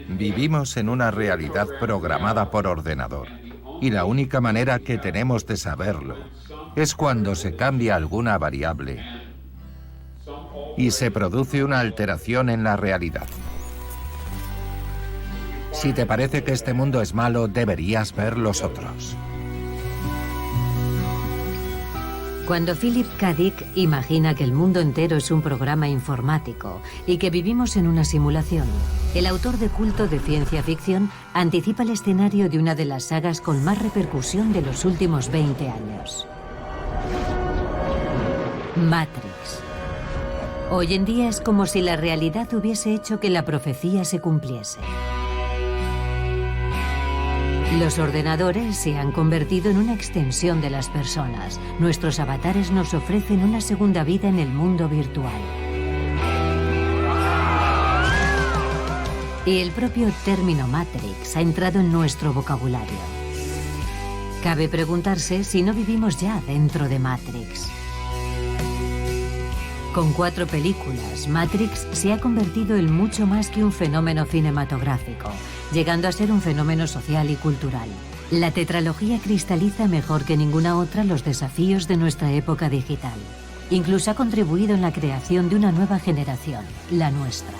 Vivimos en una realidad programada por ordenador, y la única manera que tenemos de saberlo es cuando se cambia alguna variable y se produce una alteración en la realidad. Si te parece que este mundo es malo, deberías ver los otros. Cuando Philip K. Dick imagina que el mundo entero es un programa informático y que vivimos en una simulación, el autor de culto de ciencia ficción anticipa el escenario de una de las sagas con más repercusión de los últimos 20 años. Matrix. Hoy en día es como si la realidad hubiese hecho que la profecía se cumpliese. Los ordenadores se han convertido en una extensión de las personas. Nuestros avatares nos ofrecen una segunda vida en el mundo virtual. Y el propio término Matrix ha entrado en nuestro vocabulario. Cabe preguntarse si no vivimos ya dentro de Matrix. Con 4 películas, Matrix se ha convertido en mucho más que un fenómeno cinematográfico, llegando a ser un fenómeno social y cultural. La tetralogía cristaliza mejor que ninguna otra los desafíos de nuestra época digital. Incluso ha contribuido en la creación de una nueva generación, la nuestra.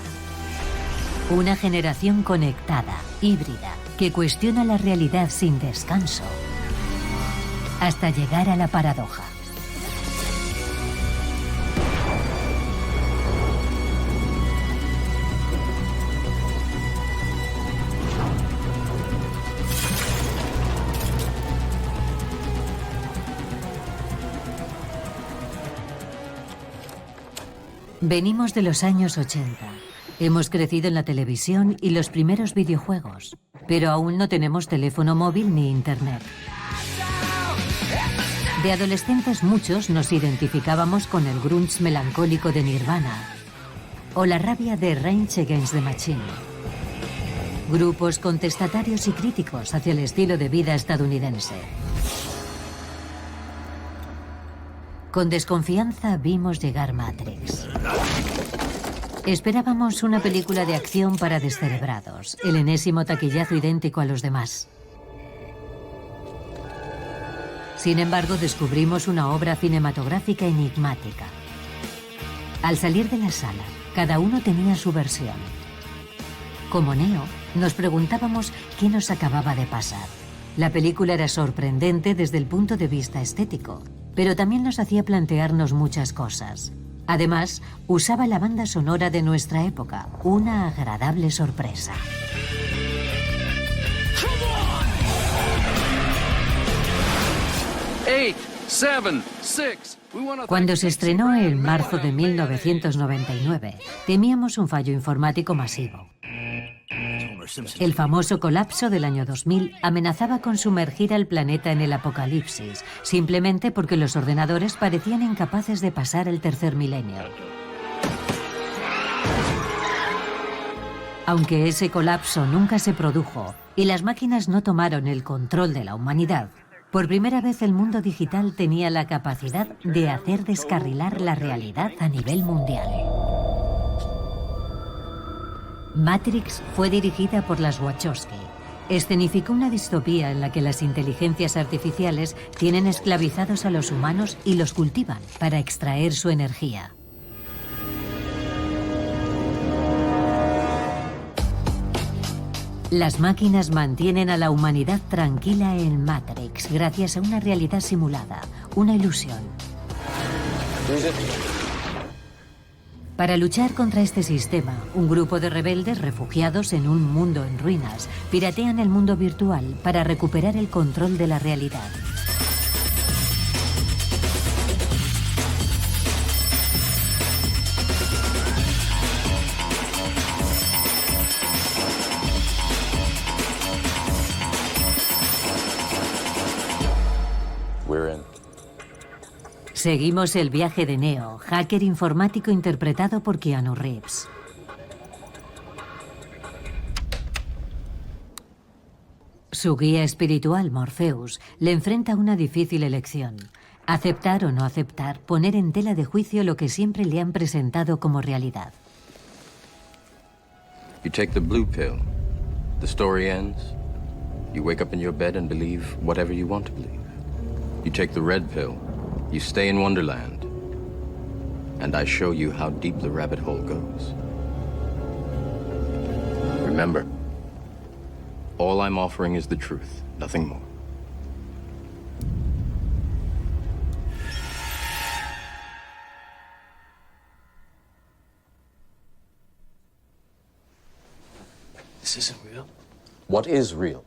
Una generación conectada, híbrida, que cuestiona la realidad sin descanso, hasta llegar a la paradoja. Venimos de los años 80. Hemos crecido en la televisión y los primeros videojuegos, pero aún no tenemos teléfono móvil ni internet. De adolescentes muchos nos identificábamos con el grunge melancólico de Nirvana o la rabia de Rage Against the Machine. Grupos contestatarios y críticos hacia el estilo de vida estadounidense. Con desconfianza vimos llegar Matrix. Esperábamos una película de acción para descerebrados, el enésimo taquillazo idéntico a los demás. Sin embargo, descubrimos una obra cinematográfica enigmática. Al salir de la sala, cada uno tenía su versión. Como Neo, nos preguntábamos qué nos acababa de pasar. La película era sorprendente desde el punto de vista estético, pero también nos hacía plantearnos muchas cosas. Además, usaba la banda sonora de nuestra época, una agradable sorpresa. Cuando se estrenó en marzo de 1999, temíamos un fallo informático masivo. El famoso colapso del año 2000 amenazaba con sumergir al planeta en el apocalipsis, simplemente porque los ordenadores parecían incapaces de pasar el tercer milenio. Aunque ese colapso nunca se produjo y las máquinas no tomaron el control de la humanidad, por primera vez el mundo digital tenía la capacidad de hacer descarrilar la realidad a nivel mundial. Matrix fue dirigida por las Wachowski. Escenificó una distopía en la que las inteligencias artificiales tienen esclavizados a los humanos y los cultivan para extraer su energía. Las máquinas mantienen a la humanidad tranquila en Matrix gracias a una realidad simulada, una ilusión. Para luchar contra este sistema, un grupo de rebeldes refugiados en un mundo en ruinas piratean el mundo virtual para recuperar el control de la realidad. Seguimos el viaje de Neo, hacker informático interpretado por Keanu Reeves. Su guía espiritual, Morpheus, le enfrenta a una difícil elección. Aceptar o no aceptar, poner en tela de juicio lo que siempre le han presentado como realidad. You take the blue pill. The story ends. You wake up in your bed and believe whatever you want to believe. You take the red pill. You stay in Wonderland. And I show you how deep the rabbit hole goes. Remember, all I'm offering is the truth, nothing more. This isn't real. What is real?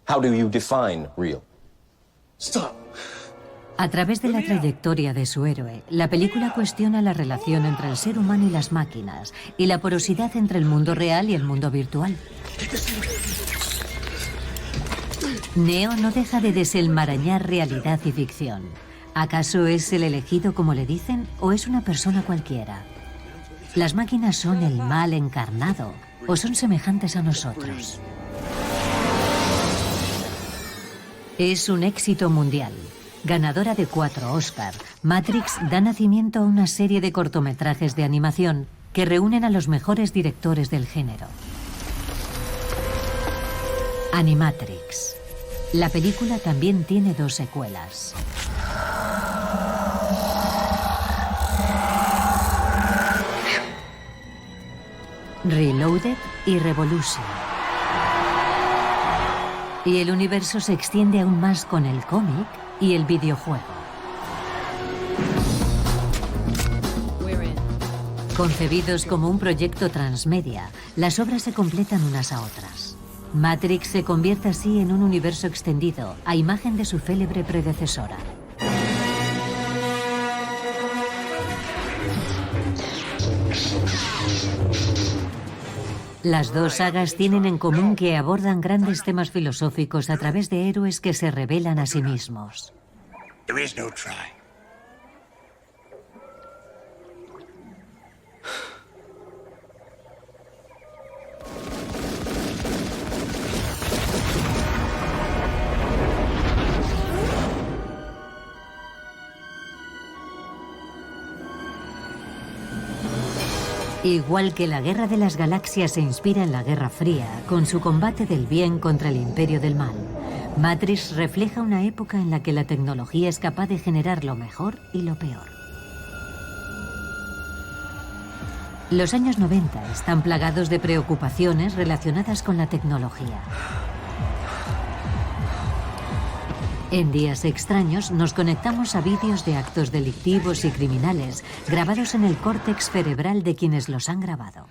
How do you define real? Stop. A través de la trayectoria de su héroe, la película cuestiona la relación entre el ser humano y las máquinas y la porosidad entre el mundo real y el mundo virtual. Neo no deja de desenmarañar realidad y ficción. ¿Acaso es el elegido como le dicen o es una persona cualquiera? ¿Las máquinas son el mal encarnado o son semejantes a nosotros? Es un éxito mundial. Ganadora de 4 Oscar, Matrix da nacimiento a una serie de cortometrajes de animación que reúnen a los mejores directores del género. Animatrix. La película también tiene 2 secuelas. Reloaded y Revolution. Y el universo se extiende aún más con el cómic y el videojuego. Concebidos como un proyecto transmedia, las obras se completan unas a otras. Matrix se convierte así en un universo extendido, a imagen de su célebre predecesora. Las 2 sagas tienen en común que abordan grandes temas filosóficos a través de héroes que se revelan a sí mismos. There is no try. Igual que la Guerra de las Galaxias se inspira en la Guerra Fría, con su combate del bien contra el imperio del mal, Matrix refleja una época en la que la tecnología es capaz de generar lo mejor y lo peor. Los años 90 están plagados de preocupaciones relacionadas con la tecnología. En días extraños nos conectamos a vídeos de actos delictivos y criminales grabados en el córtex cerebral de quienes los han grabado.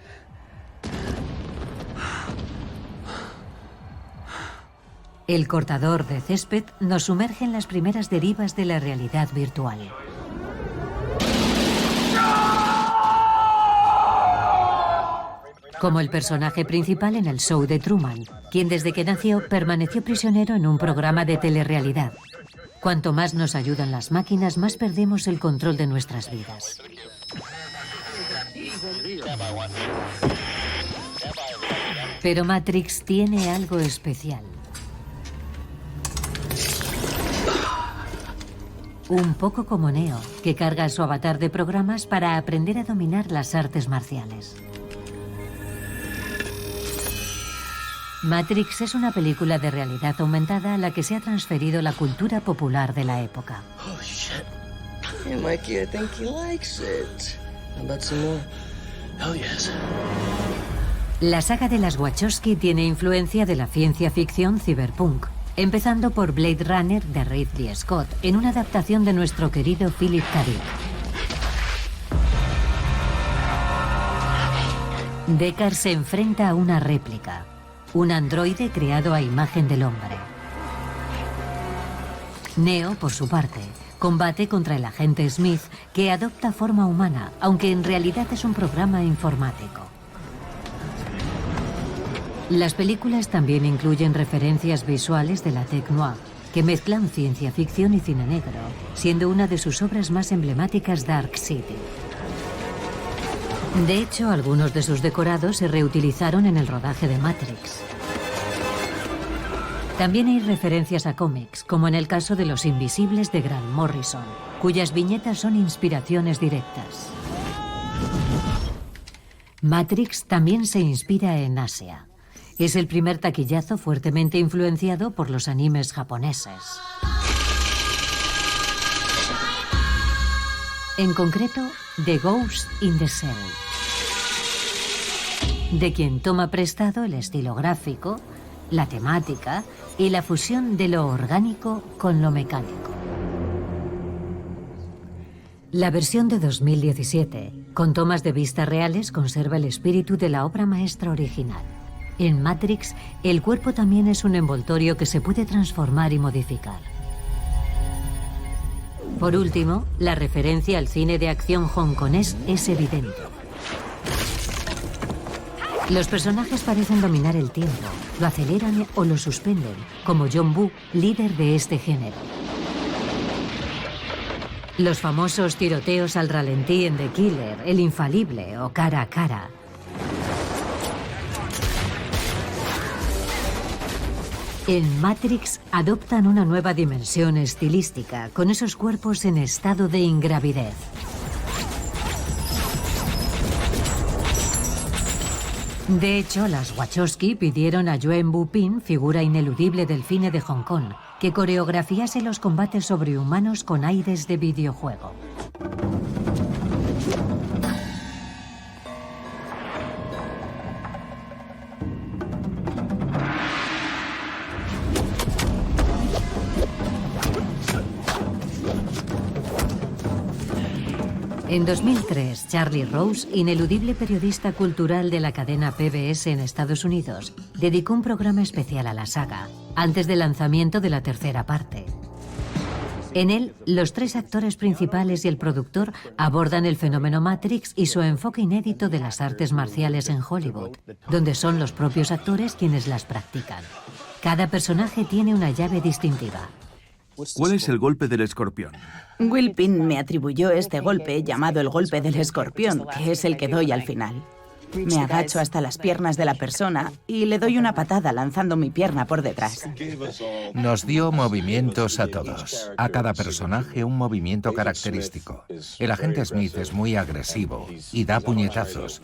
El cortador de césped nos sumerge en las primeras derivas de la realidad virtual. Como el personaje principal en el show de Truman, quien desde que nació permaneció prisionero en un programa de telerrealidad. Cuanto más nos ayudan las máquinas, más perdemos el control de nuestras vidas. Pero Matrix tiene algo especial. Un poco como Neo, que carga su avatar de programas para aprender a dominar las artes marciales. Matrix es una película de realidad aumentada a la que se ha transferido la cultura popular de la época. Oh, shit. Hey, Mikey, I think he likes it. How about some more? Hell yes. La saga de las Wachowski tiene influencia de la ciencia ficción cyberpunk, empezando por Blade Runner de Ridley Scott, en una adaptación de nuestro querido Philip K. Dick. Deckard se enfrenta a una réplica, un androide creado a imagen del hombre. Neo, por su parte, combate contra el agente Smith, que adopta forma humana, aunque en realidad es un programa informático. Las películas también incluyen referencias visuales de la tech noir, que mezclan ciencia ficción y cine negro, siendo una de sus obras más emblemáticas Dark City. De hecho, algunos de sus decorados se reutilizaron en el rodaje de Matrix. También hay referencias a cómics, como en el caso de Los Invisibles de Grant Morrison, cuyas viñetas son inspiraciones directas. Matrix también se inspira en Asia. Es el primer taquillazo fuertemente influenciado por los animes japoneses. En concreto, The Ghost in the Shell, de quien toma prestado el estilo gráfico, la temática y la fusión de lo orgánico con lo mecánico. La versión de 2017, con tomas de vista reales, conserva el espíritu de la obra maestra original. En Matrix, el cuerpo también es un envoltorio que se puede transformar y modificar. Por último, la referencia al cine de acción hongkonés es evidente. Los personajes parecen dominar el tiempo, lo aceleran o lo suspenden, como John Woo, líder de este género. Los famosos tiroteos al ralentí en The Killer, El Infalible o Cara a Cara. En Matrix adoptan una nueva dimensión estilística, con esos cuerpos en estado de ingravidez. De hecho, las Wachowski pidieron a Yuen Bu-pin, figura ineludible del cine de Hong Kong, que coreografiase los combates sobrehumanos con aires de videojuego. En 2003, Charlie Rose, ineludible periodista cultural de la cadena PBS en Estados Unidos, dedicó un programa especial a la saga, antes del lanzamiento de la tercera parte. En él, los tres actores principales y el productor abordan el fenómeno Matrix y su enfoque inédito de las artes marciales en Hollywood, donde son los propios actores quienes las practican. Cada personaje tiene una llave distintiva. ¿Cuál es el golpe del escorpión? Will Pin me atribuyó este golpe llamado el golpe del escorpión, que es el que doy al final. Me agacho hasta las piernas de la persona y le doy una patada lanzando mi pierna por detrás. Nos dio movimientos a todos, a cada personaje un movimiento característico. El agente Smith es muy agresivo y da puñetazos.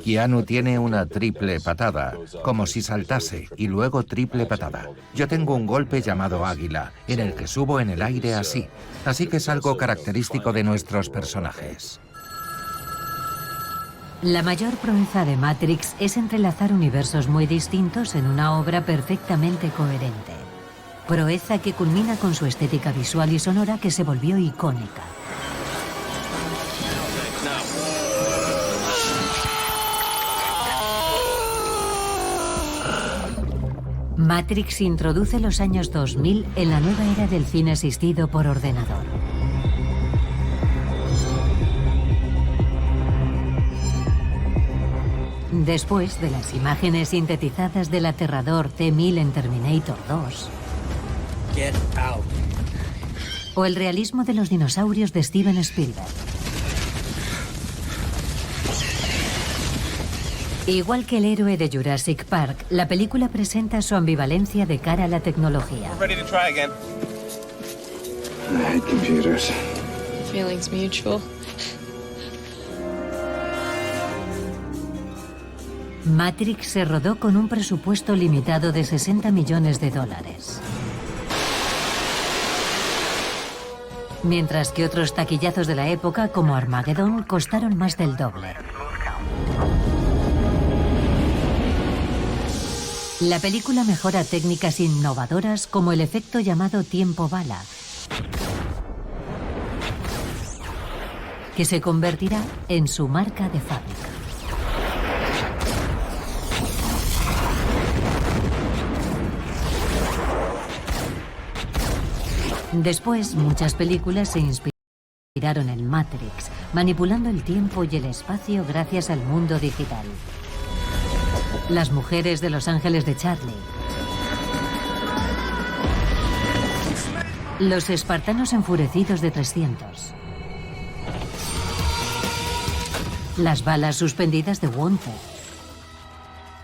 Keanu tiene una triple patada, como si saltase, y luego triple patada. Yo tengo un golpe llamado águila, en el que subo en el aire así. Así que es algo característico de nuestros personajes. La mayor proeza de Matrix es entrelazar universos muy distintos en una obra perfectamente coherente. Proeza que culmina con su estética visual y sonora que se volvió icónica. Matrix introduce los años 2000 en la nueva era del cine asistido por ordenador. Después de las imágenes sintetizadas del aterrador T-1000 en Terminator 2, Get out. o el realismo de los dinosaurios de Steven Spielberg. Igual que el héroe de Jurassic Park, la película presenta su ambivalencia de cara a la tecnología. Ready to try again. I hate computers. Feelings mutual. Matrix se rodó con un presupuesto limitado de $60 millones. Mientras que otros taquillazos de la época, como Armageddon, costaron más del doble. La película mejora técnicas innovadoras como el efecto llamado tiempo bala, que se convertirá en su marca de fábrica. Después, muchas películas se inspiraron en Matrix, manipulando el tiempo y el espacio gracias al mundo digital. Las mujeres de Los Ángeles de Charlie. Los espartanos enfurecidos de 300. Las balas suspendidas de Wanted.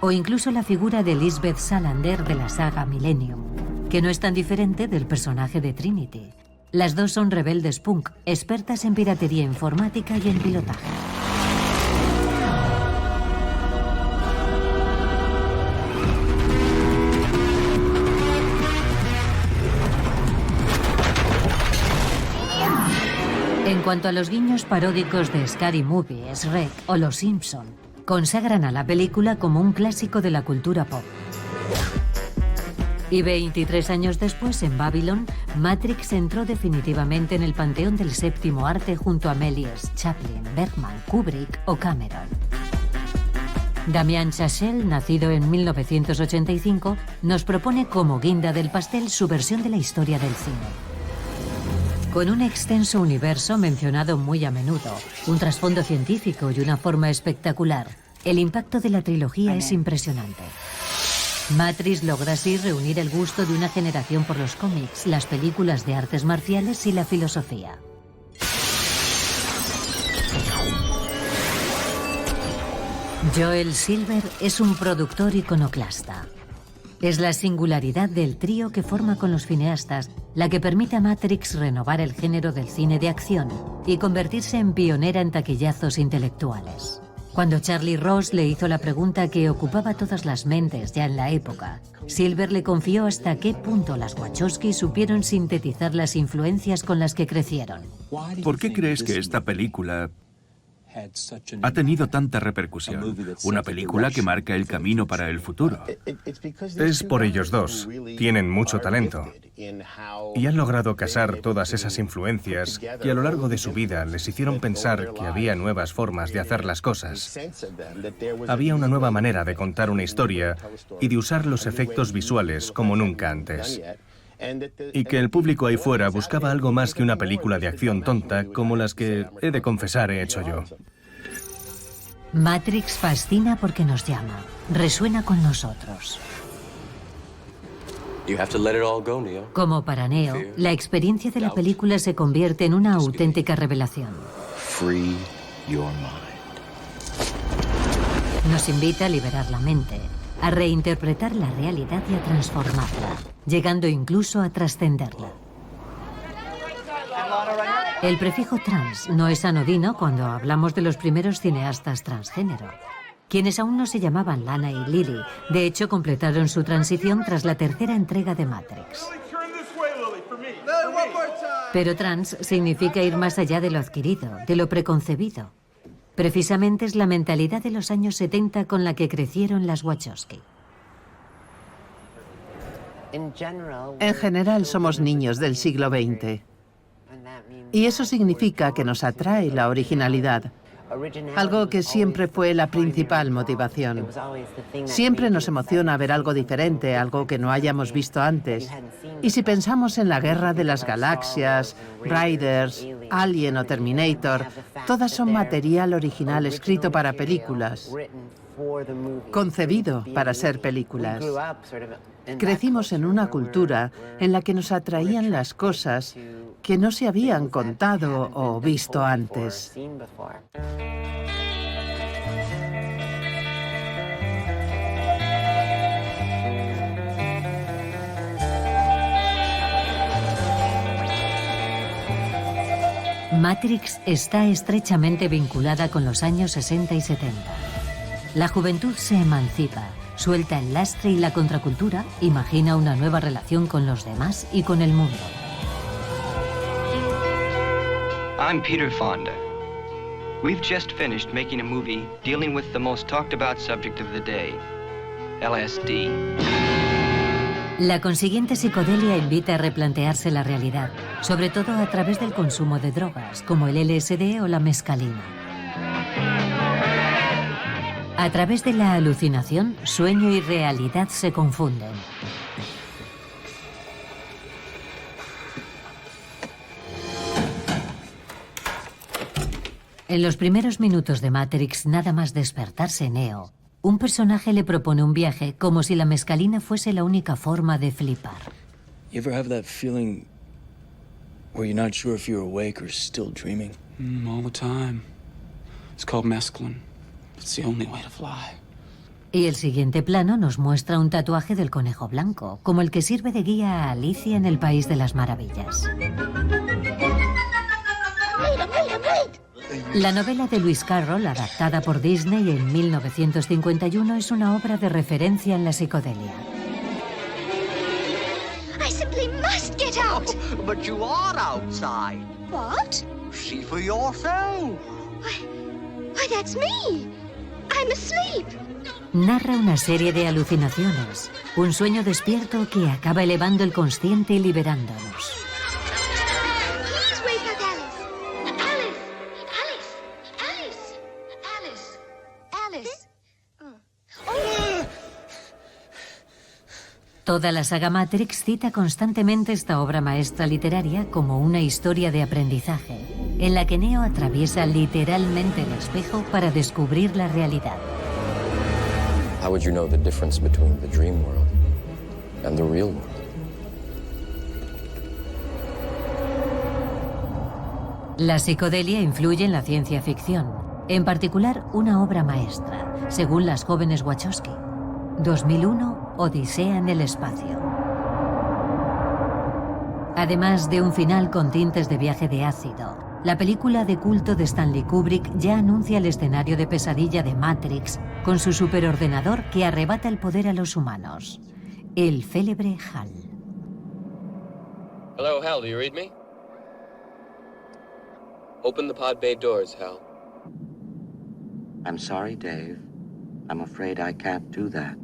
O incluso la figura de Lisbeth Salander de la saga Millennium, que no es tan diferente del personaje de Trinity. Las dos son rebeldes punk, expertas en piratería informática y en pilotaje. En cuanto a los guiños paródicos de Scary Movie, Shrek o Los Simpson, consagran a la película como un clásico de la cultura pop. Y 23 años después, en Babylon, Matrix entró definitivamente en el panteón del séptimo arte junto a Méliès, Chaplin, Bergman, Kubrick o Cameron. Damien Chazelle, nacido en 1985, nos propone como guinda del pastel su versión de la historia del cine. Con un extenso universo mencionado muy a menudo, un trasfondo científico y una forma espectacular, el impacto de la trilogía es impresionante. Matrix logra así reunir el gusto de una generación por los cómics, las películas de artes marciales y la filosofía. Joel Silver es un productor iconoclasta. Es la singularidad del trío que forma con los cineastas la que permite a Matrix renovar el género del cine de acción y convertirse en pionera en taquillazos intelectuales. Cuando Charlie Ross le hizo la pregunta que ocupaba todas las mentes ya en la época, Silver le confió hasta qué punto las Wachowski supieron sintetizar las influencias con las que crecieron. ¿Por qué crees que esta película ha tenido tanta repercusión? Una película que marca el camino para el futuro. Es por ellos dos. Tienen mucho talento. Y han logrado casar todas esas influencias que a lo largo de su vida les hicieron pensar que había nuevas formas de hacer las cosas. Había una nueva manera de contar una historia y de usar los efectos visuales como nunca antes. Y que el público ahí fuera buscaba algo más que una película de acción tonta como las que, he de confesar, he hecho yo. Matrix fascina porque nos llama, resuena con nosotros. Como para Neo, la experiencia de la película se convierte en una auténtica revelación. Nos invita a liberar la mente, a reinterpretar la realidad y a transformarla, llegando incluso a trascenderla. El prefijo trans no es anodino cuando hablamos de los primeros cineastas transgénero, quienes aún no se llamaban Lana y Lily. De hecho, completaron su transición tras la tercera entrega de Matrix. Pero trans significa ir más allá de lo adquirido, de lo preconcebido. Precisamente es la mentalidad de los años 70 con la que crecieron las Wachowski. En general somos niños del siglo XX. Y eso significa que nos atrae la originalidad, algo que siempre fue la principal motivación. Siempre nos emociona ver algo diferente, algo que no hayamos visto antes. Y si pensamos en la Guerra de las Galaxias, Raiders, Alien o Terminator, todas son material original escrito para películas, concebido para ser películas. Crecimos en una cultura en la que nos atraían las cosas que no se habían contado o visto antes. Matrix está estrechamente vinculada con los años 60 y 70. La juventud se emancipa, suelta el lastre y la contracultura imagina una nueva relación con los demás y con el mundo. I'm Peter Fonda. We've just finished making a movie dealing with the most talked about subject of the day, LSD. La consiguiente psicodelia invita a replantearse la realidad, sobre todo a través del consumo de drogas, como el LSD o la mescalina. A través de la alucinación, sueño y realidad se confunden. En los primeros minutos de Matrix, nada más despertarse Neo, un personaje le propone un viaje como si la mescalina fuese la única forma de flipar. You ever have that feeling where you're not sure if you're awake or still dreaming? All the time. It's called mescaline. It's the only way to fly. Y el siguiente plano nos muestra un tatuaje del conejo blanco, como el que sirve de guía a Alicia en el País de las Maravillas. La novela de Lewis Carroll, adaptada por Disney en 1951, es una obra de referencia en la psicodelia. I simply must get out. But you are outside. What? See for yourself. Why, that's me. I'm asleep. Narra una serie de alucinaciones, un sueño despierto que acaba elevando el consciente y liberándonos. Please wake up, Alice. Alice. Toda la saga Matrix cita constantemente esta obra maestra literaria como una historia de aprendizaje, en la que Neo atraviesa literalmente el espejo para descubrir la realidad. How would you know the difference between the dream world and the real world? La psicodelia influye en la ciencia ficción, en particular una obra maestra, según las jóvenes Wachowski. 2001, Odisea en el espacio. Además de un final con tintes de viaje de ácido, la película de culto de Stanley Kubrick ya anuncia el escenario de pesadilla de Matrix con su superordenador que arrebata el poder a los humanos, el célebre HAL. Hello, Hal, do you read me? Open the pod bay doors, Hal. I'm sorry, Dave. I'm afraid I can't do that.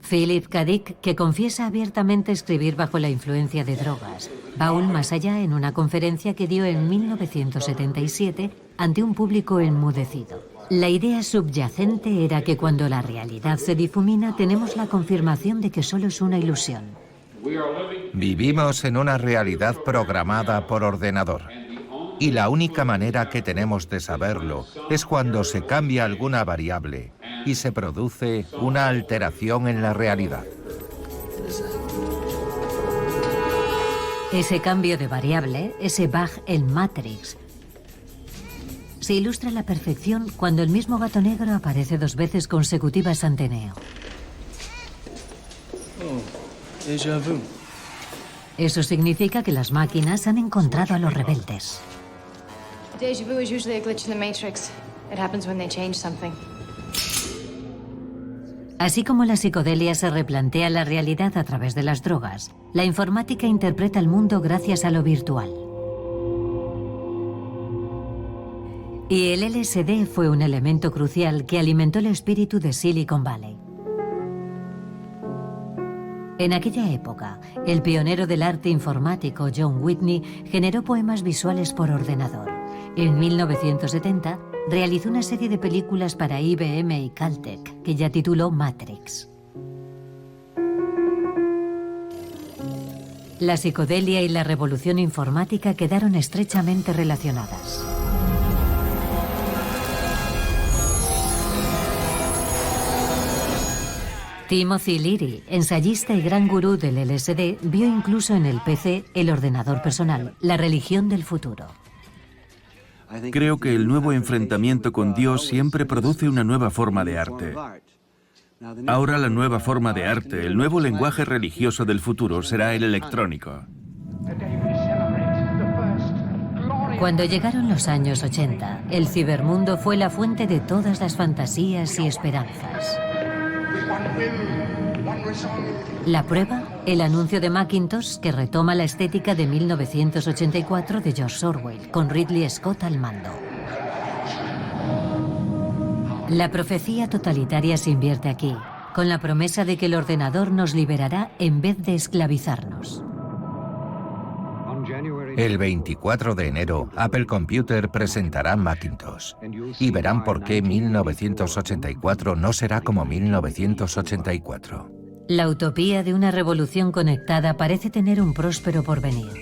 Philip K. Dick, que confiesa abiertamente escribir bajo la influencia de drogas, va aún más allá en una conferencia que dio en 1977 ante un público enmudecido. La idea subyacente era que cuando la realidad se difumina tenemos la confirmación de que solo es una ilusión. Vivimos en una realidad programada por ordenador. Y la única manera que tenemos de saberlo es cuando se cambia alguna variable y se produce una alteración en la realidad. Ese cambio de variable, ese bug en Matrix, se ilustra a la perfección cuando el mismo gato negro aparece 2 veces consecutivas ante Neo. Oh, déjà vu. Eso significa que las máquinas han encontrado a los rebeldes. Déjà vu is usually a glitch in the Matrix. It happens when they change something. Así como la psicodelia se replantea la realidad a través de las drogas, la informática interpreta el mundo gracias a lo virtual. Y el LSD fue un elemento crucial que alimentó el espíritu de Silicon Valley. En aquella época, el pionero del arte informático John Whitney generó poemas visuales por ordenador. En 1970, realizó una serie de películas para IBM y Caltech, que ya tituló Matrix. La psicodelia y la revolución informática quedaron estrechamente relacionadas. Timothy Leary, ensayista y gran gurú del LSD, vio incluso en el PC, el ordenador personal, la religión del futuro. Creo que el nuevo enfrentamiento con Dios siempre produce una nueva forma de arte. Ahora la nueva forma de arte, el nuevo lenguaje religioso del futuro será el electrónico. Cuando llegaron los años 80, el cibermundo fue la fuente de todas las fantasías y esperanzas. La prueba, el anuncio de Macintosh que retoma la estética de 1984 de George Orwell, con Ridley Scott al mando. La profecía totalitaria se invierte aquí, con la promesa de que el ordenador nos liberará en vez de esclavizarnos. El 24 de enero, Apple Computer presentará Macintosh y verán por qué 1984 no será como 1984. La utopía de una revolución conectada parece tener un próspero porvenir.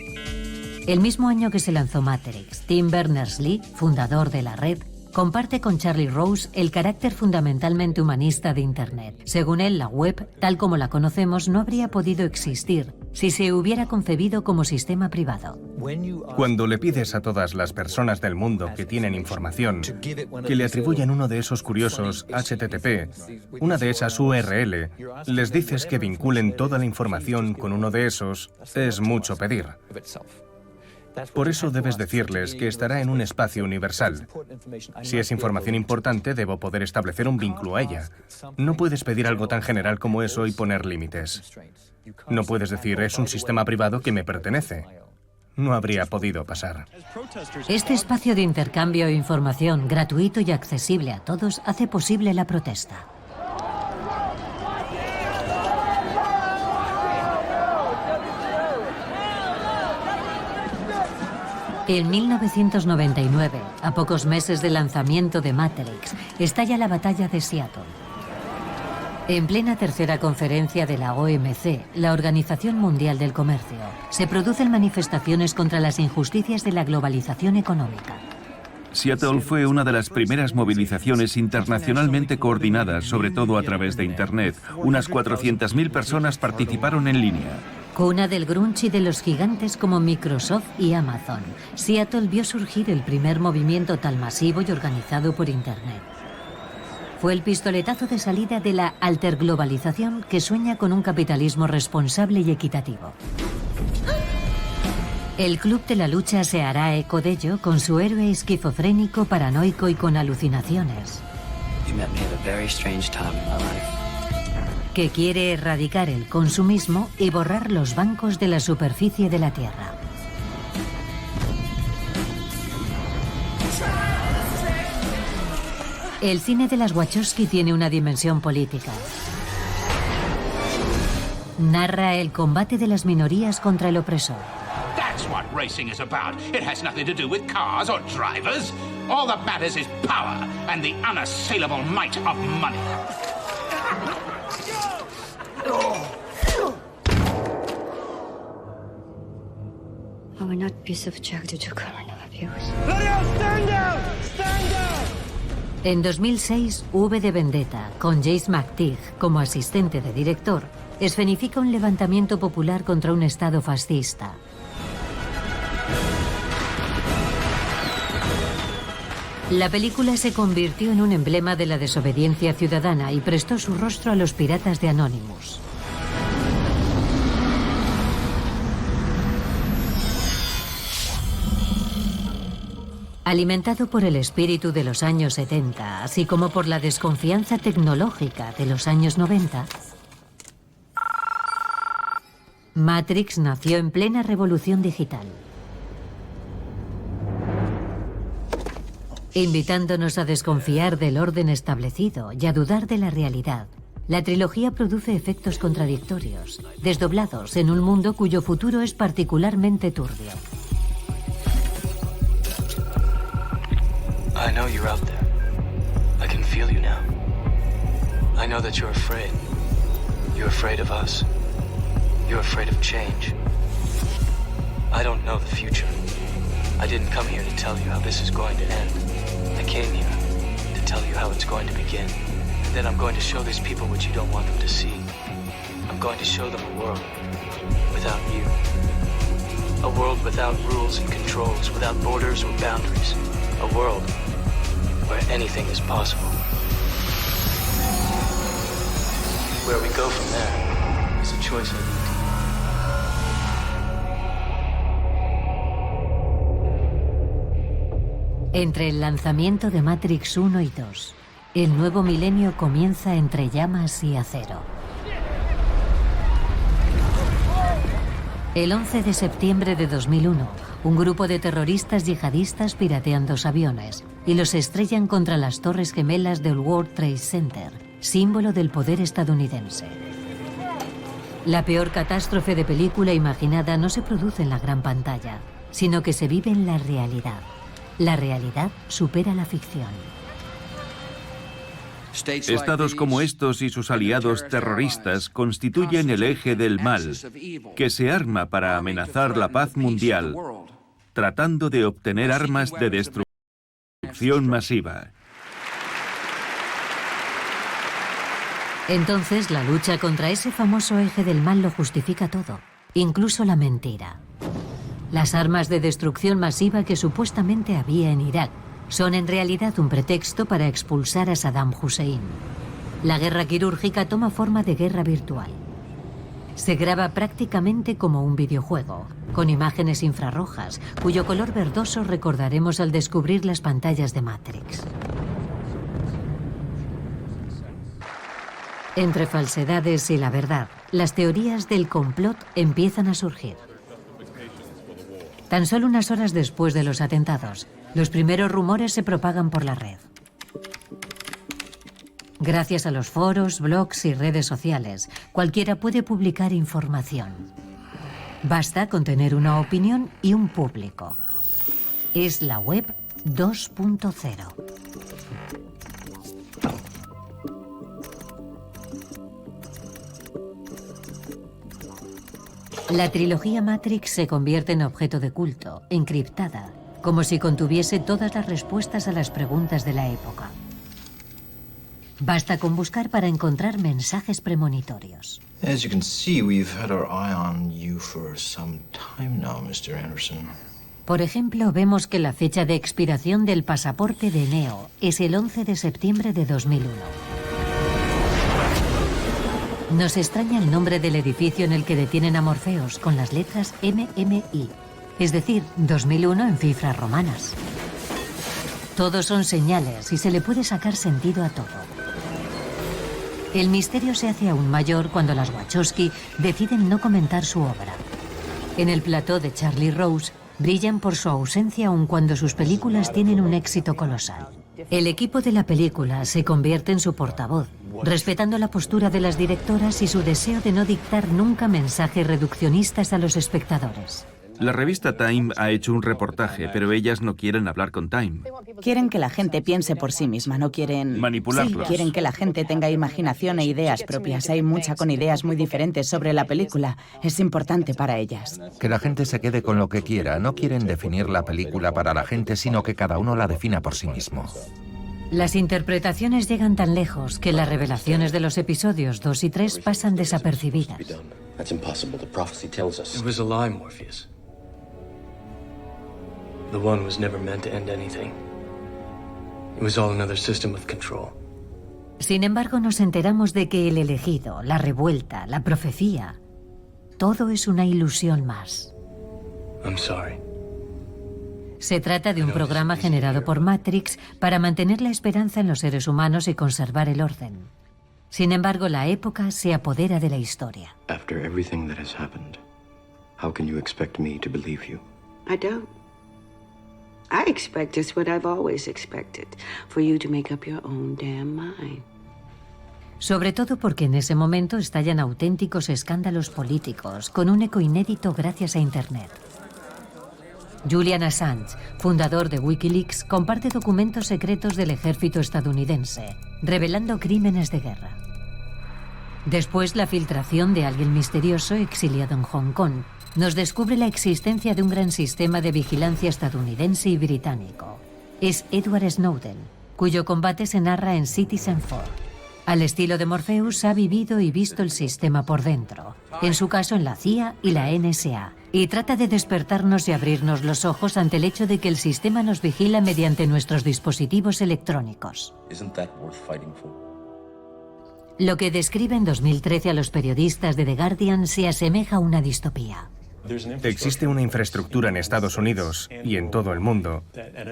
El mismo año que se lanzó Matrix, Tim Berners-Lee, fundador de la red, comparte con Charlie Rose el carácter fundamentalmente humanista de Internet. Según él, la web, tal como la conocemos, no habría podido existir si se hubiera concebido como sistema privado. Cuando le pides a todas las personas del mundo que tienen información que le atribuyan uno de esos curiosos HTTP, una de esas URL, les dices que vinculen toda la información con uno de esos, es mucho pedir. Por eso debes decirles que estará en un espacio universal. Si es información importante, debo poder establecer un vínculo a ella. No puedes pedir algo tan general como eso y poner límites. No puedes decir, es un sistema privado que me pertenece. no habría podido pasar. Este espacio de intercambio de información gratuito y accesible a todos hace posible la protesta. En 1999, a pocos meses del lanzamiento de Matrix, estalla la batalla de Seattle. En plena tercera conferencia de la OMC, la Organización Mundial del Comercio, se producen manifestaciones contra las injusticias de la globalización económica. Seattle fue una de las primeras movilizaciones internacionalmente coordinadas, sobre todo a través de Internet. Unas 400.000 personas participaron en línea. Cuna del grunge y de los gigantes como Microsoft y Amazon, Seattle vio surgir el primer movimiento tan masivo y organizado por Internet. Fue el pistoletazo de salida de la alterglobalización que sueña con un capitalismo responsable y equitativo. El Club de la Lucha se hará eco de ello con su héroe esquizofrénico, paranoico y con alucinaciones, que quiere erradicar el consumismo y borrar los bancos de la superficie de la Tierra. El cine de las Wachowski tiene una dimensión política. Narra el combate de las minorías contra el opresor. That's what racing is about. It has nothing to do with cars or drivers. All that matters is power and the unassailable might of money. I will not be subjected to criminal abuse. Stand down! Stand down! En 2006, V de Vendetta, con Jace McTeague como asistente de director, escenifica un levantamiento popular contra un estado fascista. La película se convirtió en un emblema de la desobediencia ciudadana y prestó su rostro a los piratas de Anonymous. Alimentado por el espíritu de los años 70, así como por la desconfianza tecnológica de los años 90, Matrix nació en plena revolución digital, invitándonos a desconfiar del orden establecido y a dudar de la realidad. La trilogía produce efectos contradictorios, desdoblados en un mundo cuyo futuro es particularmente turbio. I know you're out there. I can feel you now. I know that you're afraid. You're afraid of us. You're afraid of change. I don't know the future. I didn't come here to tell you how this is going to end. I came here to tell you how it's going to begin. And then I'm going to show these people what you don't want them to see. I'm going to show them a world without you. A world without rules and controls, without borders or boundaries. A world where anything is possible. Where we go from there is a choice I need. Entre el lanzamiento de Matrix 1 y 2, el nuevo milenio comienza entre llamas y acero. El 11 de septiembre de 2001, un grupo de terroristas yihadistas piratean 2 aviones y los estrellan contra las Torres Gemelas del World Trade Center, símbolo del poder estadounidense. La peor catástrofe de película imaginada no se produce en la gran pantalla, sino que se vive en la realidad. La realidad supera la ficción. Estados como estos y sus aliados terroristas constituyen el eje del mal, que se arma para amenazar la paz mundial, tratando de obtener armas de destrucción masiva. Entonces, la lucha contra ese famoso eje del mal lo justifica todo, incluso la mentira. Las armas de destrucción masiva que supuestamente había en Irak son en realidad un pretexto para expulsar a Saddam Hussein. La guerra quirúrgica toma forma de guerra virtual. Se graba prácticamente como un videojuego, con imágenes infrarrojas, cuyo color verdoso recordaremos al descubrir las pantallas de Matrix. Entre falsedades y la verdad, las teorías del complot empiezan a surgir. Tan solo unas horas después de los atentados, los primeros rumores se propagan por la red. Gracias a los foros, blogs y redes sociales, cualquiera puede publicar información. Basta con tener una opinión y un público. Es la web 2.0. La trilogía Matrix se convierte en objeto de culto, encriptada, como si contuviese todas las respuestas a las preguntas de la época. Basta con buscar para encontrar mensajes premonitorios. As you can see, we've had our eye on you for some time now, Mr. Anderson. Por ejemplo, vemos que la fecha de expiración del pasaporte de Neo es el 11 de septiembre de 2001. Nos extraña el nombre del edificio en el que detienen a Morpheus con las letras MMI, es decir, 2001 en cifras romanas. Todos son señales y se le puede sacar sentido a todo. El misterio se hace aún mayor cuando las Wachowski deciden no comentar su obra. En el plató de Charlie Rose brillan por su ausencia aun cuando sus películas tienen un éxito colosal. El equipo de la película se convierte en su portavoz, respetando la postura de las directoras y su deseo de no dictar nunca mensajes reduccionistas a los espectadores. La revista Time ha hecho un reportaje, pero ellas no quieren hablar con Time. Quieren que la gente piense por sí misma, no quieren... manipularlos. Sí, quieren que la gente tenga imaginación e ideas propias. Hay mucha con ideas muy diferentes sobre la película. Es importante para ellas. Que la gente se quede con lo que quiera. No quieren definir la película para la gente, sino que cada uno la defina por sí mismo. Las interpretaciones llegan tan lejos que las revelaciones de los episodios 2 y 3 pasan desapercibidas. That's impossible. The prophecy tells us. It was a lie, Morpheus. The one was never meant to end anything. It was all another system of control. Sin embargo, nos enteramos de que el elegido, la revuelta, la profecía, todo es una ilusión más. I'm sorry. Se trata de un programa generado por Matrix para mantener la esperanza en los seres humanos y conservar el orden. Sin embargo, la época se apodera de la historia. After everything that has happened, how can you expect me to believe you? I don't. I expect it's what I've always expected, for you to make up your own damn mind. Sobre todo porque en ese momento estallan auténticos escándalos políticos, con un eco inédito gracias a Internet. Julian Assange, fundador de Wikileaks, comparte documentos secretos del ejército estadounidense, revelando crímenes de guerra. Después, la filtración de alguien misterioso exiliado en Hong Kong nos descubre la existencia de un gran sistema de vigilancia estadounidense y británico. Es Edward Snowden, cuyo combate se narra en Citizen 4. Al estilo de Morpheus, ha vivido y visto el sistema por dentro, en su caso en la CIA y la NSA, y trata de despertarnos y abrirnos los ojos ante el hecho de que el sistema nos vigila mediante nuestros dispositivos electrónicos. Lo que describe en 2013 a los periodistas de The Guardian se asemeja a una distopía. Existe una infraestructura en Estados Unidos y en todo el mundo,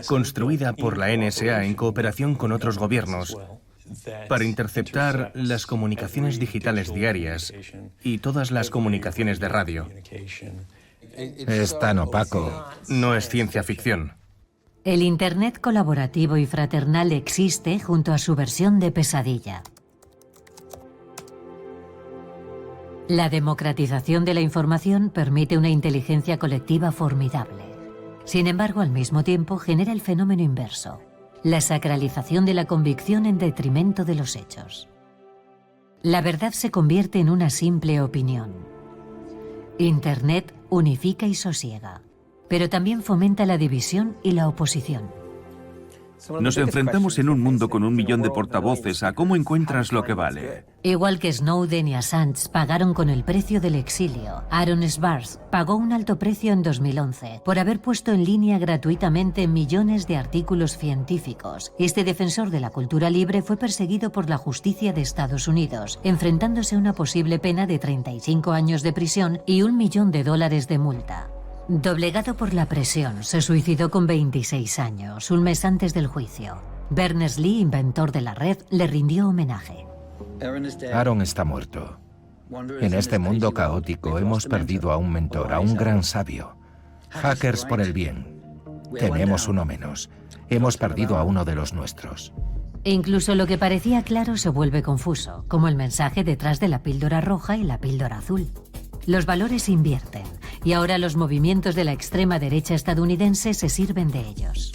construida por la NSA en cooperación con otros gobiernos, para interceptar las comunicaciones digitales diarias y todas las comunicaciones de radio. Es tan opaco. No es ciencia ficción. El Internet colaborativo y fraternal existe junto a su versión de pesadilla. La democratización de la información permite una inteligencia colectiva formidable. Sin embargo, al mismo tiempo genera el fenómeno inverso, la sacralización de la convicción en detrimento de los hechos. La verdad se convierte en una simple opinión. Internet unifica y sosiega, pero también fomenta la división y la oposición. Nos enfrentamos en un mundo con 1 millón de portavoces a cómo encuentras lo que vale. Igual que Snowden y Assange pagaron con el precio del exilio, Aaron Swartz pagó un alto precio en 2011 por haber puesto en línea gratuitamente millones de artículos científicos. Este defensor de la cultura libre fue perseguido por la justicia de Estados Unidos, enfrentándose a una posible pena de 35 años de prisión y $1 millón de multa. Doblegado por la presión, se suicidó con 26 años, un mes antes del juicio. Berners-Lee, inventor de la red, le rindió homenaje. Aaron está muerto. En este mundo caótico hemos perdido a un mentor, a un gran sabio. Hackers por el bien. Tenemos uno menos. Hemos perdido a uno de los nuestros. E incluso lo que parecía claro se vuelve confuso, como el mensaje detrás de la píldora roja y la píldora azul. Los valores se invierten, y ahora los movimientos de la extrema derecha estadounidense se sirven de ellos.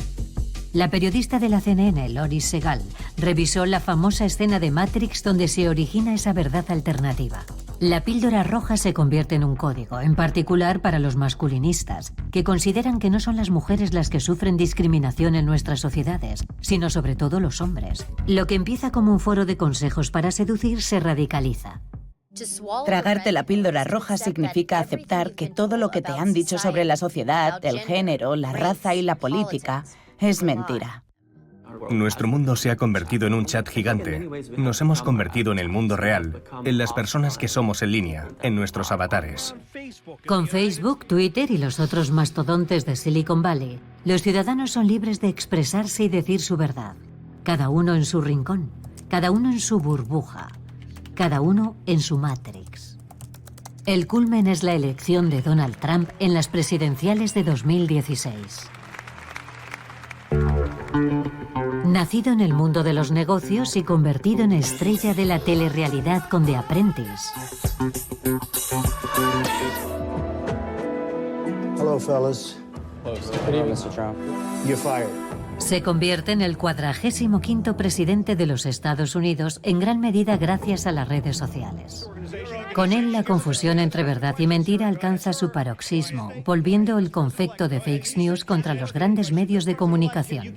La periodista de la CNN, Lori Segal, revisó la famosa escena de Matrix donde se origina esa verdad alternativa. La píldora roja se convierte en un código, en particular para los masculinistas, que consideran que no son las mujeres las que sufren discriminación en nuestras sociedades, sino sobre todo los hombres. Lo que empieza como un foro de consejos para seducir se radicaliza. Tragarte la píldora roja significa aceptar que todo lo que te han dicho sobre la sociedad, el género, la raza y la política es mentira. Nuestro mundo se ha convertido en un chat gigante. Nos hemos convertido en el mundo real, en las personas que somos en línea, en nuestros avatares. Con Facebook, Twitter y los otros mastodontes de Silicon Valley, los ciudadanos son libres de expresarse y decir su verdad. Cada uno en su rincón, cada uno en su burbuja, cada uno en su Matrix. El culmen es la elección de Donald Trump en las presidenciales de 2016. Nacido en el mundo de los negocios y convertido en estrella de la telerrealidad con The Apprentice. Hello, fellas. Good evening, Mr. Trump. You're fired. Se convierte en el 45º presidente de los Estados Unidos, en gran medida gracias a las redes sociales. Con él, la confusión entre verdad y mentira alcanza su paroxismo, volviendo el conflicto de fake news contra los grandes medios de comunicación.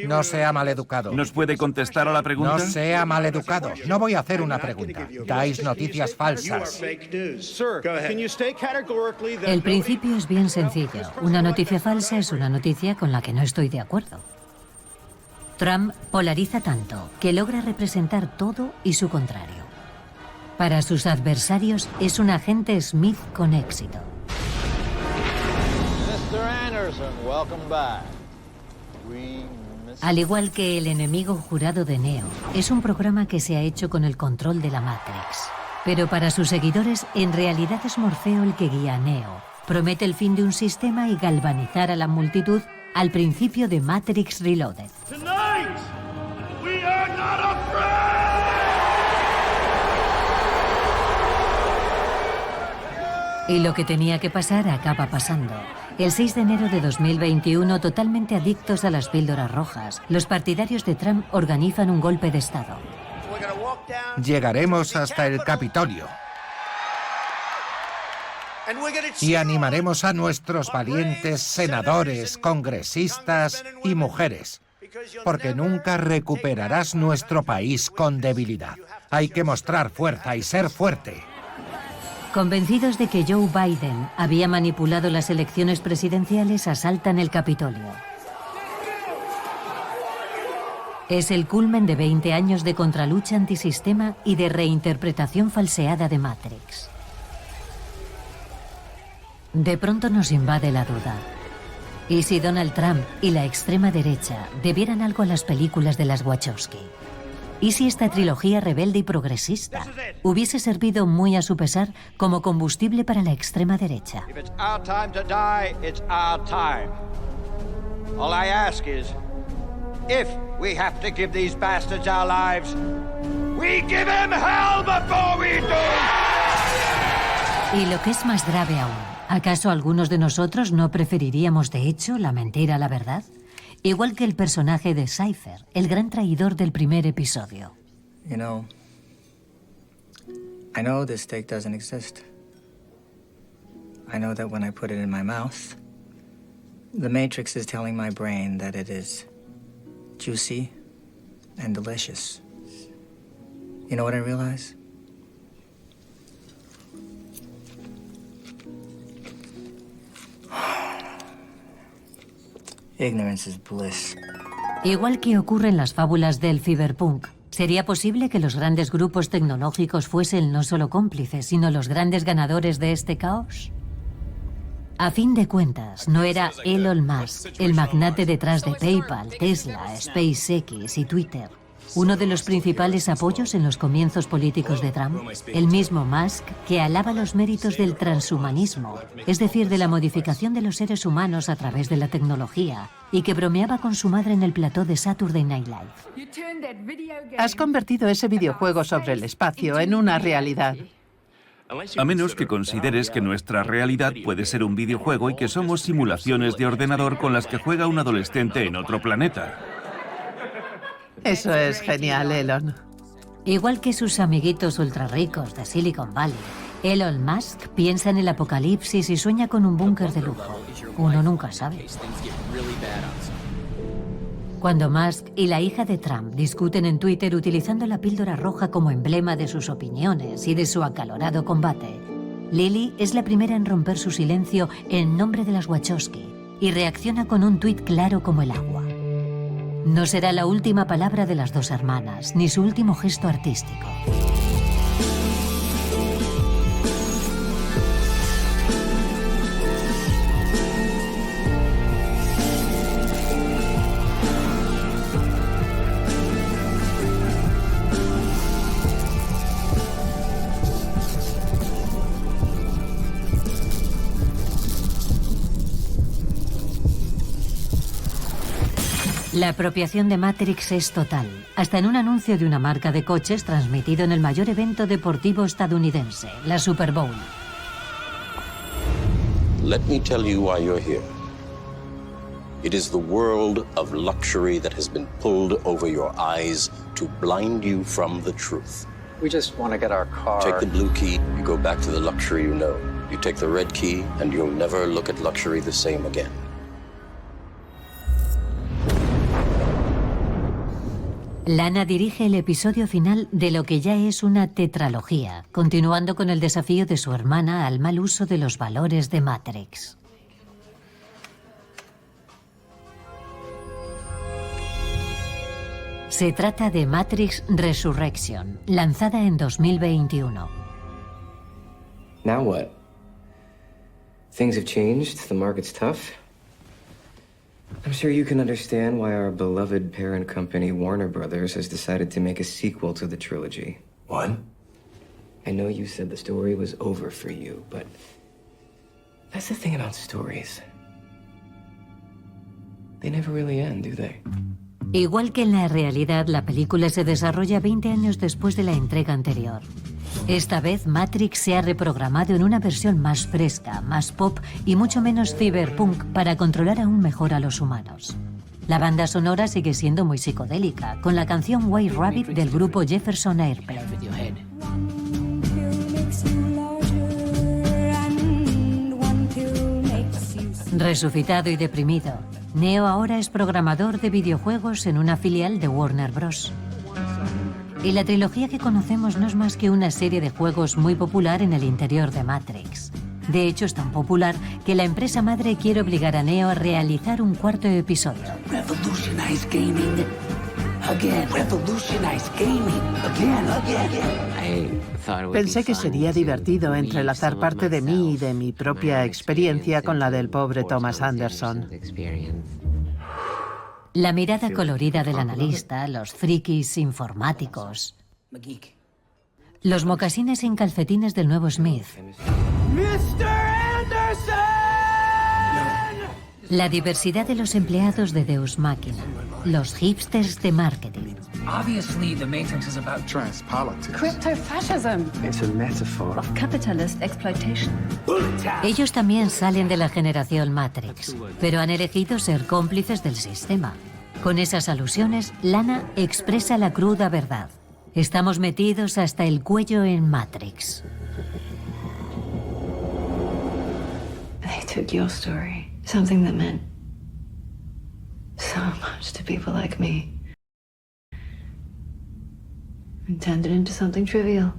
No sea maleducado. ¿Nos puede contestar a la pregunta? No sea maleducado. No voy a hacer una pregunta. Dais noticias falsas. El principio es bien sencillo. Una noticia falsa es una noticia con la que no estoy de acuerdo. Trump polariza tanto que logra representar todo y su contrario. Para sus adversarios es un agente Smith con éxito. Al igual que El enemigo jurado de Neo, es un programa que se ha hecho con el control de la Matrix. Pero para sus seguidores, en realidad es Morfeo el que guía a Neo. Promete el fin de un sistema y galvanizar a la multitud al principio de Matrix Reloaded. Tonight, we are not afraid! Y lo que tenía que pasar acaba pasando. El 6 de enero de 2021, totalmente adictos a las píldoras rojas, los partidarios de Trump organizan un golpe de Estado. Llegaremos hasta el Capitolio. Y animaremos a nuestros valientes senadores, congresistas y mujeres, porque nunca recuperarás nuestro país con debilidad. Hay que mostrar fuerza y ser fuerte. Convencidos de que Joe Biden había manipulado las elecciones presidenciales, asaltan el Capitolio. Es el culmen de 20 años de contralucha antisistema y de reinterpretación falseada de Matrix. De pronto nos invade la duda. ¿Y si Donald Trump y la extrema derecha debieran algo a las películas de las Wachowski? ¿Y si esta trilogía rebelde y progresista hubiese servido muy a su pesar como combustible para la extrema derecha? If it's our time to die, it's our time. All I ask is, if we have to give these bastards our lives, we give them hell before we do. Y lo que es más grave aún, ¿acaso algunos de nosotros no preferiríamos de hecho la mentira a la verdad? Igual que el personaje de Cypher, el gran traidor del primer episodio. You know, I know this steak doesn't exist. I know that when I put it in my mouth, the Matrix is telling my brain that it is juicy and delicious. You know what I realize? Ignorance is bliss. Igual que ocurre en las fábulas del cyberpunk, ¿sería posible que los grandes grupos tecnológicos fuesen no solo cómplices, sino los grandes ganadores de este caos? A fin de cuentas, no era Elon Musk, el magnate detrás de PayPal, Tesla, SpaceX y Twitter, Uno de los principales apoyos en los comienzos políticos de Trump, el mismo Musk, que alaba los méritos del transhumanismo, es decir, de la modificación de los seres humanos a través de la tecnología, y que bromeaba con su madre en el plató de Saturday Night Live. Has convertido ese videojuego sobre el espacio en una realidad. A menos que consideres que nuestra realidad puede ser un videojuego y que somos simulaciones de ordenador con las que juega un adolescente en otro planeta. Eso es genial, Elon. Igual que sus amiguitos ultra ricos de Silicon Valley, Elon Musk piensa en el apocalipsis y sueña con un búnker de lujo. Uno nunca sabe. Cuando Musk y la hija de Trump discuten en Twitter utilizando la píldora roja como emblema de sus opiniones y de su acalorado combate, Lily es la primera en romper su silencio en nombre de las Wachowski y reacciona con un tuit claro como el agua. No será la última palabra de las dos hermanas, ni su último gesto artístico. La apropiación de Matrix es total, hasta en un anuncio de una marca de coches transmitido en el mayor evento deportivo estadounidense, la Super Bowl. Let me tell you why you're here. It is the world of luxury that has been pulled over your eyes to blind you from the truth. We just want to get our car. Take the blue key, you go back to the luxury you know. You take the red key, and you'll never look at luxury the same again. Lana dirige el episodio final de lo que ya es una tetralogía, continuando con el desafío de su hermana al mal uso de los valores de Matrix. Se trata de Matrix Resurrection, lanzada en 2021. Now what? Things have changed, the market's tough. I'm sure you can understand why our beloved parent company, Warner Brothers, has decided to make a sequel to the trilogy. What? I know you said the story was over for you, but that's the thing about stories. They never really end, do they? Igual que en la realidad, la película se desarrolla 20 años después de la entrega anterior. Esta vez, Matrix se ha reprogramado en una versión más fresca, más pop y mucho menos cyberpunk para controlar aún mejor a los humanos. La banda sonora sigue siendo muy psicodélica, con la canción White Rabbit del grupo Jefferson Airplane. Resucitado y deprimido, Neo ahora es programador de videojuegos en una filial de Warner Bros. Y la trilogía que conocemos no es más que una serie de juegos muy popular en el interior de Matrix. De hecho, es tan popular que la empresa madre quiere obligar a Neo a realizar un cuarto episodio. Revolutionize gaming again. Revolutionize gaming again. Pensé que sería divertido entrelazar parte de mí y de mi propia experiencia con la del pobre Thomas Anderson. La mirada colorida del analista, los frikis informáticos, los mocasines sin calcetines del nuevo Smith, Mr. Anderson! la diversidad de los empleados de Deus Machina, los hipsters de marketing. Obviously, the Matrix is about Transpolitics. Crypto-fascism. It's a metaphor Of capitalist exploitation. Ellos también salen de la generación Matrix, pero han elegido ser cómplices del sistema. Con esas alusiones, Lana expresa la cruda verdad. Estamos metidos hasta el cuello en Matrix. They took your story, something that meant so much to people like me, and turned it into something trivial.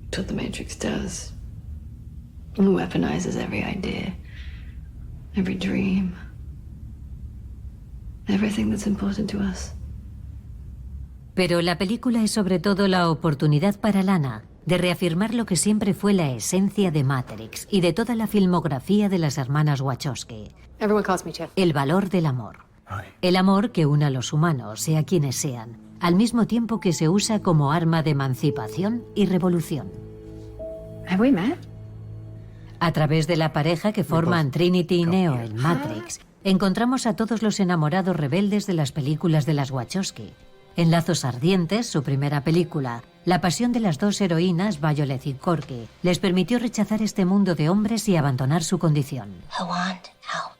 It's what the Matrix does. It weaponizes every idea, every dream, everything that's important to us. Pero la película es sobre todo la oportunidad para Lana de reafirmar lo que siempre fue la esencia de Matrix y de toda la filmografía de las hermanas Wachowski. Everyone calls me Chef. El valor del amor. El amor que une a los humanos, sea quienes sean, al mismo tiempo que se usa como arma de emancipación y revolución. Have we met? A través de la pareja que forman Trinity y Neo en Matrix, encontramos a todos los enamorados rebeldes de las películas de las Wachowski. En Lazos Ardientes, su primera película, la pasión de las dos heroínas, Violet y Corky, les permitió rechazar este mundo de hombres y abandonar su condición. I want out.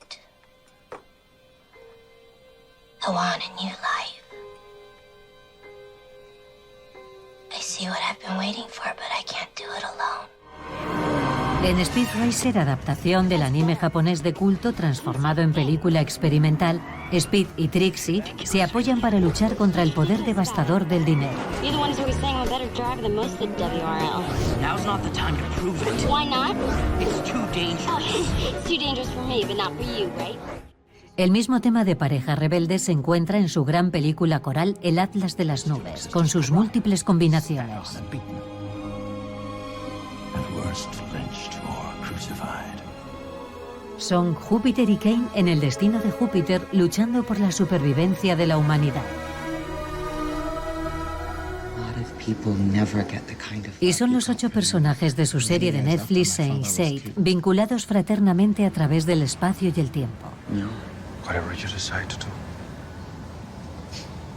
I want a new life. I see what I've been waiting for, but I can't do it alone. En Speed Racer, adaptación del anime japonés de culto transformado en película experimental, Speed y Trixie se apoyan para luchar contra el poder devastador del dinero. You're the ones who were saying I'm a better driver than most of the WRL. Now's not the time to prove it. Why not? It's too dangerous. Oh, it's too dangerous for me, but not for you, right? El mismo tema de pareja rebelde se encuentra en su gran película coral El Atlas de las Nubes, con sus múltiples combinaciones. Son Júpiter y Kane en el destino de Júpiter luchando por la supervivencia de la humanidad. Y son los 8 personajes de su serie de Netflix Sense8 vinculados fraternamente a través del espacio y el tiempo. Whatever you decide to do,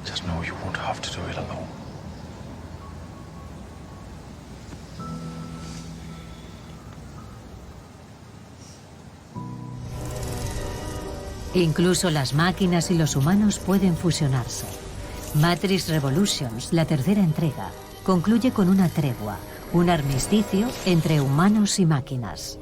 just know you won't have to do it alone. Incluso las máquinas y los humanos pueden fusionarse. Matrix Revolutions, la tercera entrega, concluye con una tregua, un armisticio entre humanos y máquinas.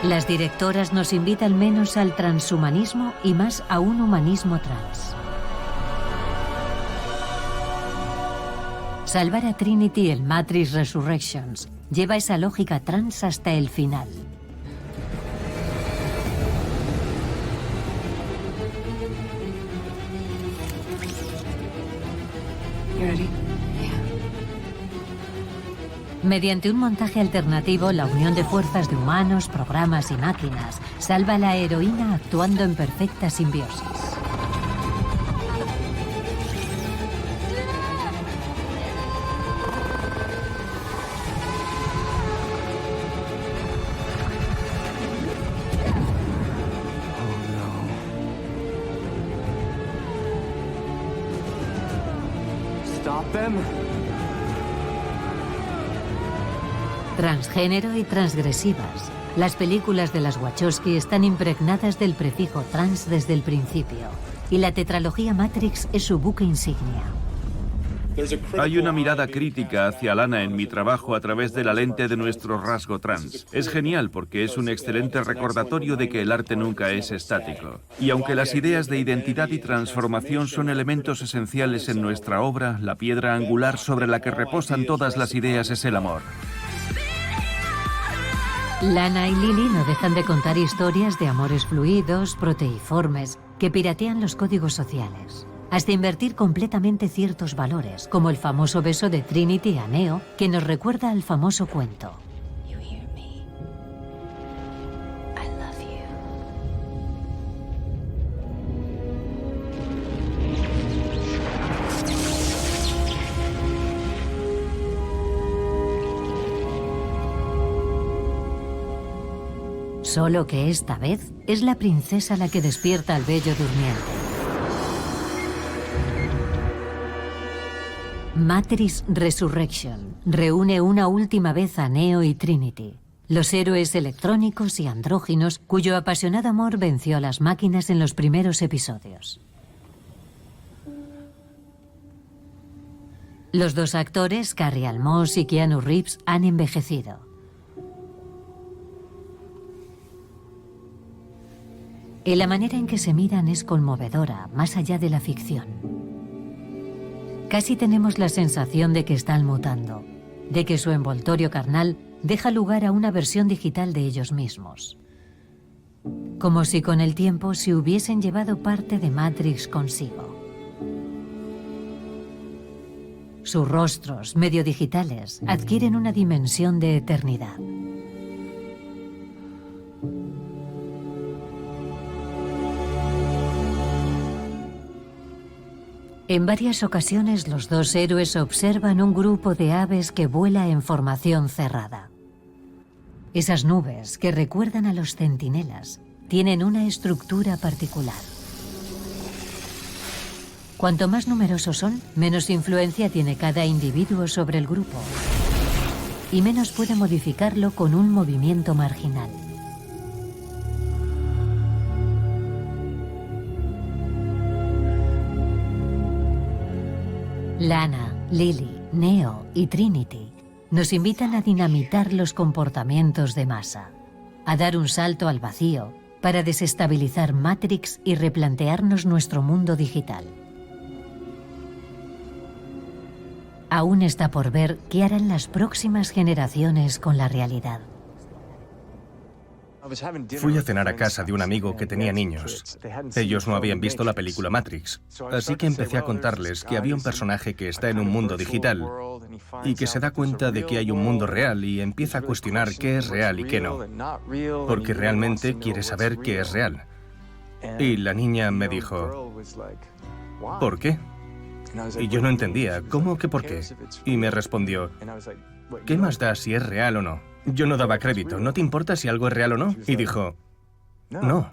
Las directoras nos invitan menos al transhumanismo y más a un humanismo trans. Salvar a Trinity en Matrix Resurrections lleva esa lógica trans hasta el final. You ready? Mediante un montaje alternativo, la unión de fuerzas de humanos, programas y máquinas salva a la heroína actuando en perfecta simbiosis. Stop them. Transgénero y transgresivas. Las películas de las Wachowski están impregnadas del prefijo trans desde el principio, y la tetralogía Matrix es su buque insignia. Hay una mirada crítica hacia Lana en mi trabajo a través de la lente de nuestro rasgo trans. Es genial porque es un excelente recordatorio de que el arte nunca es estático. Y aunque las ideas de identidad y transformación son elementos esenciales en nuestra obra, la piedra angular sobre la que reposan todas las ideas es el amor. Lana y Lily no dejan de contar historias de amores fluidos, proteiformes, que piratean los códigos sociales, hasta invertir completamente ciertos valores, como el famoso beso de Trinity a Neo, que nos recuerda al famoso cuento. Solo que esta vez es la princesa la que despierta al bello durmiente. Matrix Resurrection reúne una última vez a Neo y Trinity, los héroes electrónicos y andróginos cuyo apasionado amor venció a las máquinas en los primeros episodios. Los dos actores, Carrie Ann Moss y Keanu Reeves, han envejecido. Y la manera en que se miran es conmovedora, más allá de la ficción. Casi tenemos la sensación de que están mutando, de que su envoltorio carnal deja lugar a una versión digital de ellos mismos. Como si con el tiempo se hubiesen llevado parte de Matrix consigo. Sus rostros, medio digitales, adquieren una dimensión de eternidad. En varias ocasiones los dos héroes observan un grupo de aves que vuela en formación cerrada. Esas nubes, que recuerdan a los centinelas, tienen una estructura particular. Cuanto más numerosos son, menos influencia tiene cada individuo sobre el grupo y menos puede modificarlo con un movimiento marginal. Lana, Lily, Neo y Trinity nos invitan a dinamitar los comportamientos de masa, a dar un salto al vacío para desestabilizar Matrix y replantearnos nuestro mundo digital. Aún está por ver qué harán las próximas generaciones con la realidad. Fui a cenar a casa de un amigo que tenía niños. Ellos no habían visto la película Matrix, así que empecé a contarles que había un personaje que está en un mundo digital y que se da cuenta de que hay un mundo real y empieza a cuestionar qué es real y qué no, porque realmente quiere saber qué es real. Y la niña me dijo, ¿por qué? Y yo no entendía, ¿cómo que por qué? Y me respondió, ¿qué más da si es real o no? Yo no daba crédito, ¿no te importa si algo es real o no? Y dijo, no.